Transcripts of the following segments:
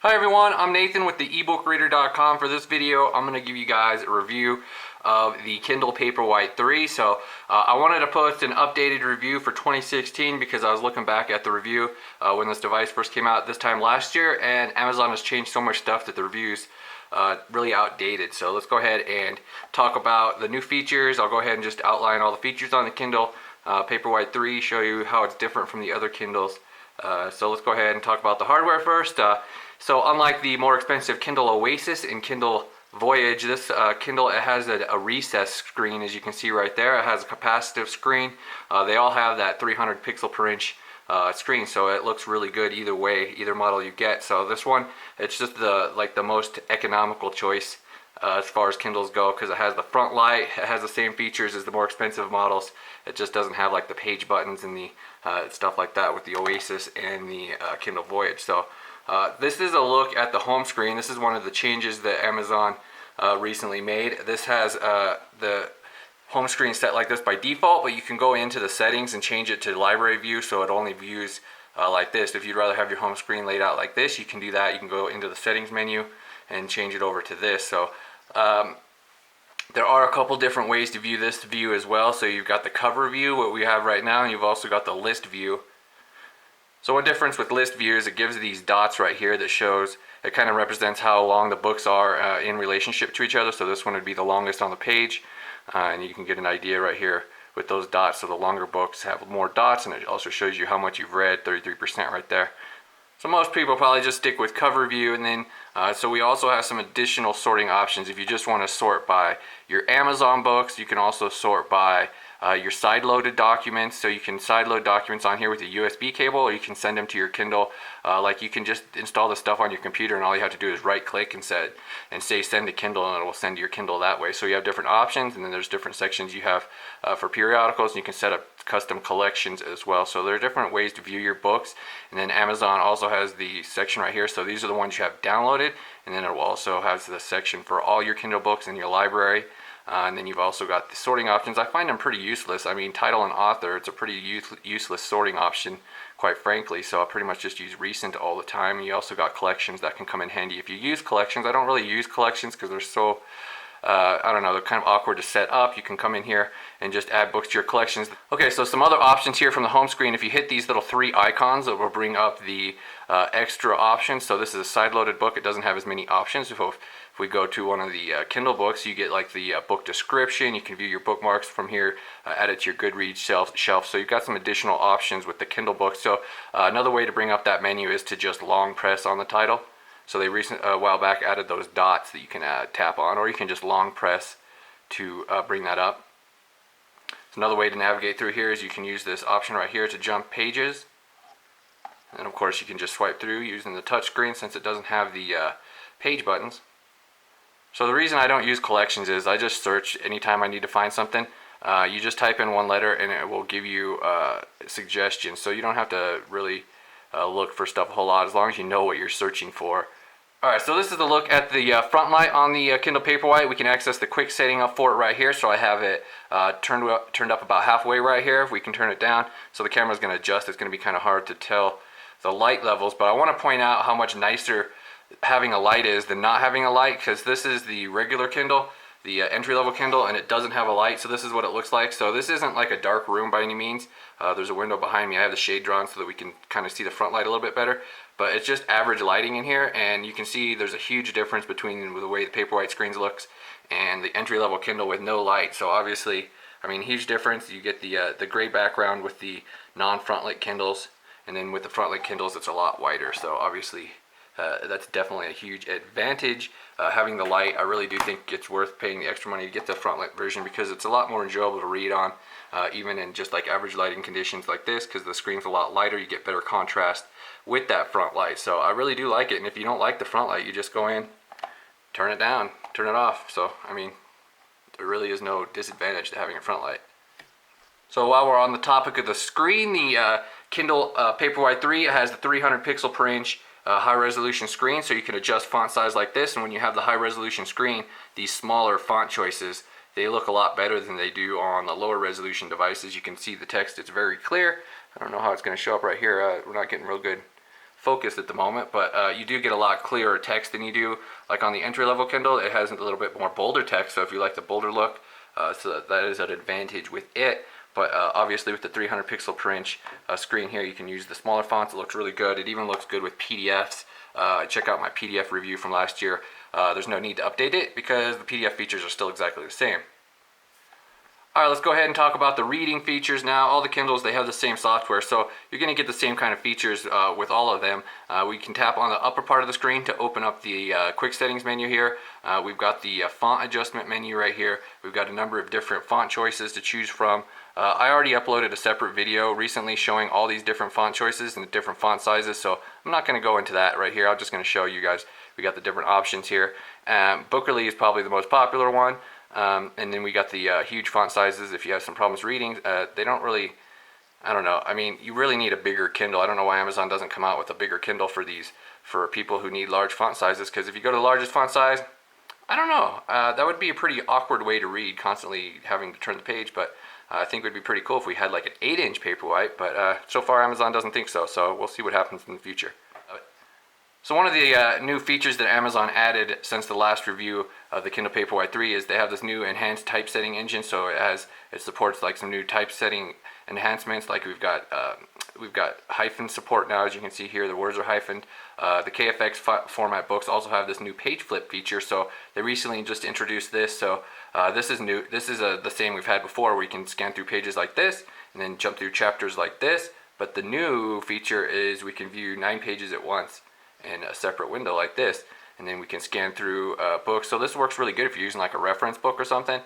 Hi everyone, I'm Nathan with the ebookreader.com. For this video, I'm going to give you guys a review of the Kindle Paperwhite 3. I wanted to post an updated review for 2016 because I was looking back at the review when this device first came out this time last year, and Amazon has changed so much stuff that the review's really outdated. So let's go ahead and talk about the new features. I'll go ahead and just outline all the features on the Kindle Paperwhite 3, show you how it's different from the other Kindles. So let's go ahead and talk about the hardware first. So unlike the more expensive Kindle Oasis and Kindle Voyage, this Kindle, it has a recessed screen, as you can see right there. It has a capacitive screen. They all have that 300 pixel per inch screen, so it looks really good either way, either model you get. So this one, it's just the most economical choice as far as Kindles go, because it has the front light. It has the same features as the more expensive models. It just doesn't have like the page buttons and the stuff like that with the Oasis and the Kindle Voyage. So this is a look at the home screen. This is one of the changes that Amazon recently made. This has the home screen set like this by default, but you can go into the settings and change it to library view so it only views like this. If you'd rather have your home screen laid out like this, you can do that. You can go into the settings menu and change it over to this. So there are a couple different ways to view this view as well. So you've got the cover view, what we have right now, and you've also got the list view. So one difference with list view is it gives these dots right here that shows, it kind of represents how long the books are in relationship to each other. So this one would be the longest on the page, and you can get an idea right here with those dots. So the longer books have more dots, and it also shows you how much you've read, 33% right there. So most people probably just stick with cover view, and then so we also have some additional sorting options. If you just want to sort by your Amazon books, you can also sort by your side-loaded documents. So you can side-load documents on here with a USB cable, or you can send them to your Kindle. Like you can just install the stuff on your computer, and all you have to do is right-click and say send to Kindle, and it will send to your Kindle that way. So you have different options, and then there's different sections you have for periodicals, and you can set up custom collections as well. So there are different ways to view your books. And then Amazon also has the section right here. So these are the ones you have downloaded, and then it will also have the section for all your Kindle books in your library. And then you've also got the sorting options. I find them pretty useless. I mean, title and author, it's a pretty useless sorting option, quite frankly. So I pretty much just use recent all the time. And you also got collections that can come in handy if you use collections. I don't really use collections because they're so I don't know, they're kind of awkward to set up. You can come in here and just add books to your collections. Okay, so some other options here from the home screen. If you hit these little three icons, it will bring up the extra options. So this is a side-loaded book. It doesn't have as many options. If we go to one of the Kindle books, you get like the book description. You can view your bookmarks from here, add it to your Goodreads shelf. So you've got some additional options with the Kindle book. So another way to bring up that menu is to just long press on the title. So they a while back added those dots that you can tap on, or you can just long press to bring that up. So another way to navigate through here is you can use this option right here to jump pages. And of course you can just swipe through using the touch screen since it doesn't have the page buttons. So the reason I don't use collections is I just search anytime I need to find something. You just type in one letter and it will give you suggestions. So you don't have to really look for stuff a whole lot as long as you know what you're searching for. Alright, so this is a look at the front light on the Kindle Paperwhite. We can access the quick setting up for it right here. So I have it turned up about halfway right here. If we can turn it down, so the camera's going to adjust. It's going to be kind of hard to tell the light levels, but I want to point out how much nicer having a light is than not having a light, because this is the regular Kindle, the entry-level Kindle, and it doesn't have a light. So this is what it looks like. So this isn't like a dark room by any means. There's a window behind me. I have the shade drawn so that we can kind of see the front light a little bit better, but it's just average lighting in here, and you can see there's a huge difference between the way the Paperwhite screens looks and the entry-level Kindle with no light. So obviously, I mean, huge difference. You get the gray background with the non-front lit Kindles, and then with the front lit Kindles it's a lot whiter. So obviously that's definitely a huge advantage. Having the light, I really do think it's worth paying the extra money to get the front lit version, because it's a lot more enjoyable to read on, even in just like average lighting conditions like this, because the screen's a lot lighter. You get better contrast with that front light. So I really do like it. And if you don't like the front light, you just go in, turn it down, turn it off. So I mean, there really is no disadvantage to having a front light. So while we're on the topic of the screen, the Kindle Paperwhite 3 has the 300 pixel per inch high resolution screen, so you can adjust font size like this. And when you have the high resolution screen, these smaller font choices, they look a lot better than they do on the lower resolution devices. You can see the text, it's very clear. I don't know how it's going to show up right here. We're not getting real good focused at the moment, but you do get a lot clearer text than you do like on the entry-level Kindle. It has a little bit more bolder text, so if you like the bolder look, so that is an advantage with it. But obviously with the 300 pixel per inch screen here, you can use the smaller fonts. It looks really good. It even looks good with PDFs. Check out my PDF review from last year. There's no need to update it because the PDF features are still exactly the same. All right, let's go ahead and talk about the reading features now. All the Kindles, they have the same software, so you're going to get the same kind of features with all of them. We can tap on the upper part of the screen to open up the quick settings menu here. We've got the font adjustment menu right here. We've got a number of different font choices to choose from. I already uploaded a separate video recently showing all these different font choices and the different font sizes, so I'm not going to go into that right here. I'm just going to show you guys. We got the different options here. Bookerly is probably the most popular one. And then we got the huge font sizes. If you have some problems reading, they don't really, I don't know. I mean, you really need a bigger Kindle. I don't know why Amazon doesn't come out with a bigger Kindle for these, for people who need large font sizes. Because if you go to the largest font size, I don't know. That would be a pretty awkward way to read, constantly having to turn the page. But I think it would be pretty cool if we had like an 8-inch Paperwhite. But so far, Amazon doesn't think so. So we'll see what happens in the future. So one of the new features that Amazon added since the last review of the Kindle Paperwhite 3 is they have this new enhanced typesetting engine. So it supports like some new typesetting enhancements. Like we've got hyphen support now, as you can see here. The words are hyphened. The KFX format books also have this new page flip feature. So they recently just introduced this. So this is new. This is the same we've had before, where you can scan through pages like this and then jump through chapters like this. But the new feature is we can view 9 pages at once in a separate window like this, and then we can scan through books. So this works really good if you're using like a reference book or something.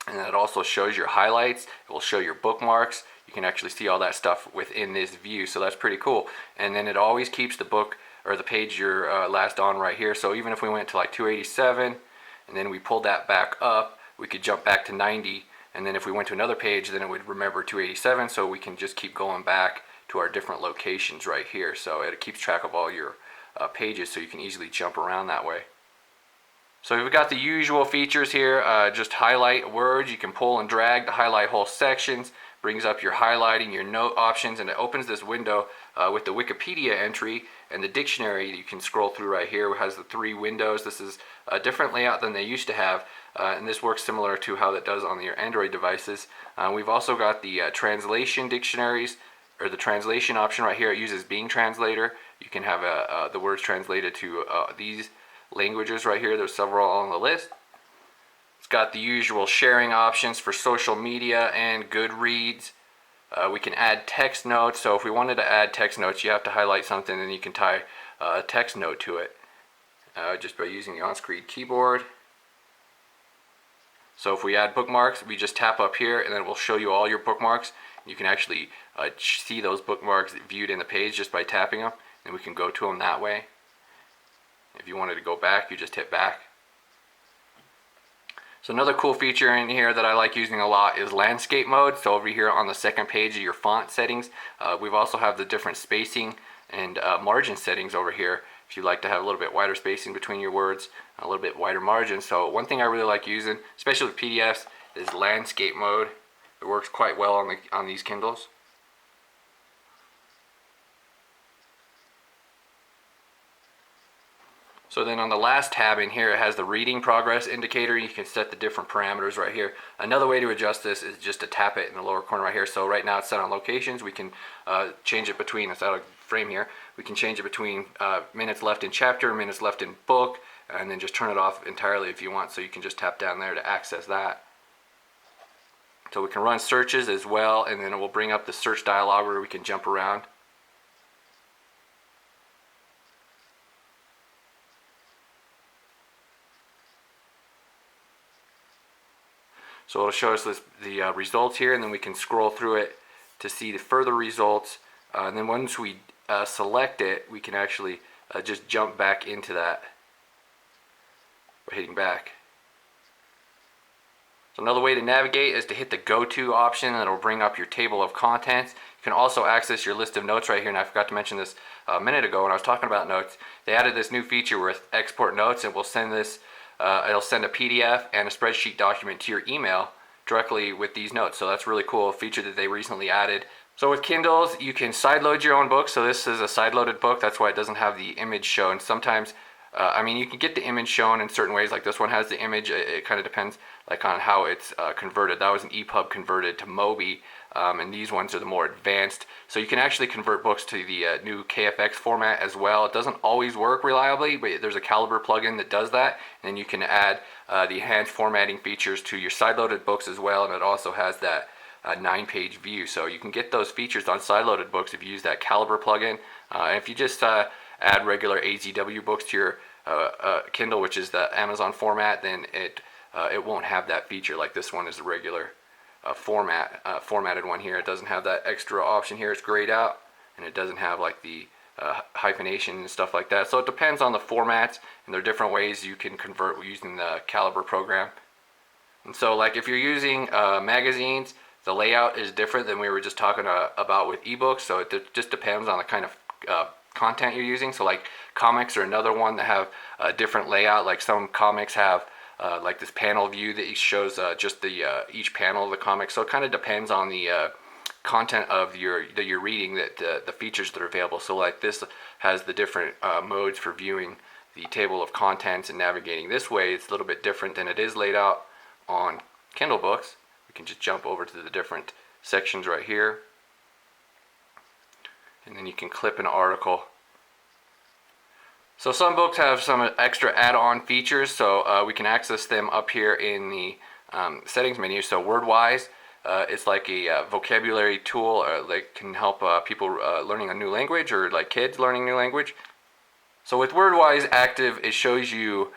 And it also shows your highlights. It will show your bookmarks. You can actually see all that stuff within this view, so that's pretty cool. And then it always keeps the book or the page you're last on right here. So even if we went to like 287 and then we pulled that back up, we could jump back to 90, and then if we went to another page, then it would remember 287, so we can just keep going back to our different locations right here. So it keeps track of all your pages, so you can easily jump around that way. So we've got the usual features here. Just highlight words. You can pull and drag to highlight whole sections. Brings up your highlighting, your note options, and it opens this window with the Wikipedia entry and the dictionary. You can scroll through right here. It has the 3 windows. This is a different layout than they used to have, and this works similar to how that does on your Android devices. We've also got the translation dictionaries, or the translation option right here. It uses Bing Translator. You can have the words translated to these languages right here. There's several on the list. It's got the usual sharing options for social media and Goodreads. We can add text notes. So if we wanted to add text notes, you have to highlight something and you can tie a text note to it just by using the on-screen keyboard. So if we add bookmarks, we just tap up here and then it will show you all your bookmarks. You can actually see those bookmarks viewed in the page just by tapping them, and we can go to them that way. If you wanted to go back, you just hit back. So another cool feature in here that I like using a lot is landscape mode. So over here on the second page of your font settings, we've also have the different spacing and margin settings over here. If you like to have a little bit wider spacing between your words, a little bit wider margin. So one thing I really like using, especially with PDFs, is landscape mode. It works quite well on these Kindles. So then on the last tab in here, it has the reading progress indicator. You can set the different parameters right here. Another way to adjust this is just to tap it in the lower corner right here. So right now it's set on locations. We can change it between, it's out of frame here. We can change it between minutes left in chapter, minutes left in book, and then just turn it off entirely if you want. So you can just tap down there to access that. So we can run searches as well, and then it will bring up the search dialog where we can jump around. So it'll show us the results here, and then we can scroll through it to see the further results. And then once we select it, we can actually just jump back into that by hitting back. So another way to navigate is to hit the Go To option, and it'll bring up your table of contents. You can also access your list of notes right here, and I forgot to mention this a minute ago when I was talking about notes. They added this new feature with Export Notes, and we'll send this. It'll send a PDF and a spreadsheet document to your email directly with these notes. So that's really cool, a feature that they recently added So with Kindles, you can sideload your own book. So this is a sideloaded book. That's why it doesn't have the image shown. Sometimes, I mean, you can get the image shown in certain ways. Like this one has the image. It kind of depends like on how it's converted. That was an EPUB converted to Mobi, and these ones are the more advanced. So you can actually convert books to the new KFX format as well. It doesn't always work reliably, but there's a Calibre plugin that does that. And then you can add the enhanced formatting features to your sideloaded books as well, and it also has that 9-page view. So you can get those features on sideloaded books if you use that Calibre plugin. And if you just add regular AZW books to your Kindle, which is the Amazon format, then it won't have that feature. Like this one is a regular formatted one here. It doesn't have that extra option here. It's grayed out, and it doesn't have like the hyphenation and stuff like that. So it depends on the formats, and there are different ways you can convert using the Calibre program. And so like if you're using magazines, the layout is different than we were just talking about with ebooks. So it just depends on the kind of content you're using. So like comics are another one that have a different layout. Like some comics have like this panel view that shows just the each panel of the comic. So it kind of depends on the content of that you're reading, that the features that are available. So like this has the different modes for viewing the table of contents and navigating this way. It's a little bit different than it is laid out on Kindle books. We can just jump over to the different sections right here, and then you can clip an article. So some books have some extra add-on features, so we can access them up here in the settings menu. So Wordwise, it's like a vocabulary tool that can help people learning a new language, or like kids learning new language. So with Wordwise active, it shows you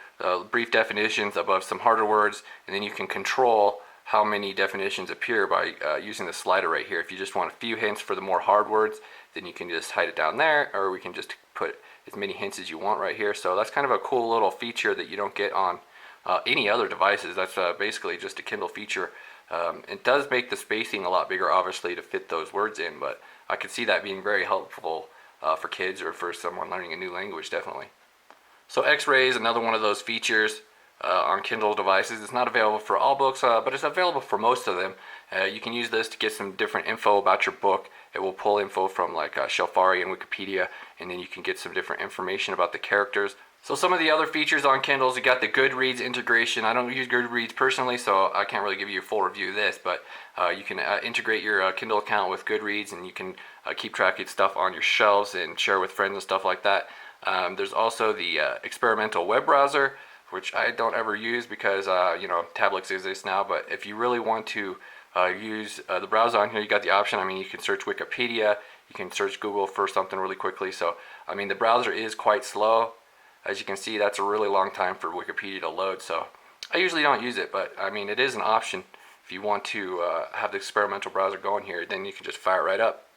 brief definitions above some harder words, and then you can control how many definitions appear by using the slider right here. If you just want a few hints for the more hard words, then you can just hide it down there, or we can just put as many hints as you want right here. So that's kind of a cool little feature that you don't get on any other devices. That's basically just a Kindle feature. It does make the spacing a lot bigger, obviously, to fit those words in, but I could see that being very helpful for kids or for someone learning a new language, definitely. So Xray is another one of those features on Kindle devices. It's not available for all books, but it's available for most of them. You can use this to get some different info about your book. It will pull info from like Shelfari and Wikipedia, and then you can get some different information about the characters. So some of the other features on Kindles, you got the Goodreads integration. I don't use Goodreads personally, so I can't really give you a full review of this, but you can integrate your Kindle account with Goodreads, and you can keep track of stuff on your shelves and share with friends and stuff like that. There's also the experimental web browser, which I don't ever use because tablets exist now. But if you really want to use the browser on here, you got the option. I mean, you can search Wikipedia, you can search Google for something really quickly. So I mean, the browser is quite slow. As you can see, that's a really long time for Wikipedia to load. So I usually don't use it, but I mean, it is an option. If you want to have the experimental browser going here, then you can just fire it right up.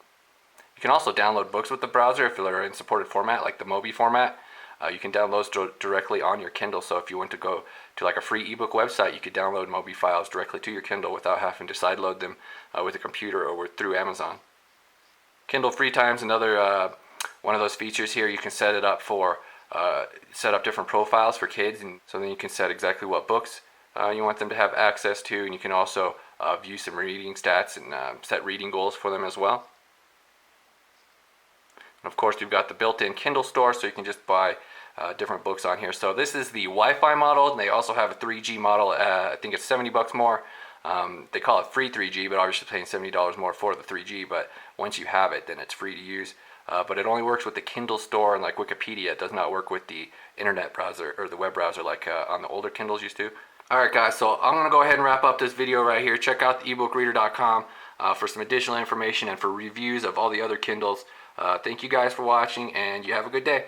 You can also download books with the browser if they're in supported format, like the Mobi format. You can download those directly on your Kindle. So if you want to go to like a free ebook website, you could download Mobi files directly to your Kindle without having to sideload them with a computer or through Amazon. Kindle Free Time is another one of those features here. You can set it up for set up different profiles for kids, and so then you can set exactly what books you want them to have access to, and you can also view some reading stats and set reading goals for them as well. And of course, you've got the built-in Kindle store, so you can just buy different books on here. So this is the Wi-Fi model, and they also have a 3G model. I think it's $70 more. They call it free 3G, but obviously paying $70 more for the 3G. But once you have it, then it's free to use. But it only works with the Kindle store, and like Wikipedia, it does not work with the internet browser or the web browser like on the older Kindles used to. Alright guys, so I'm going to go ahead and wrap up this video right here. Check out the ebookreader.com for some additional information and for reviews of all the other Kindles. Thank you guys for watching, and you have a good day.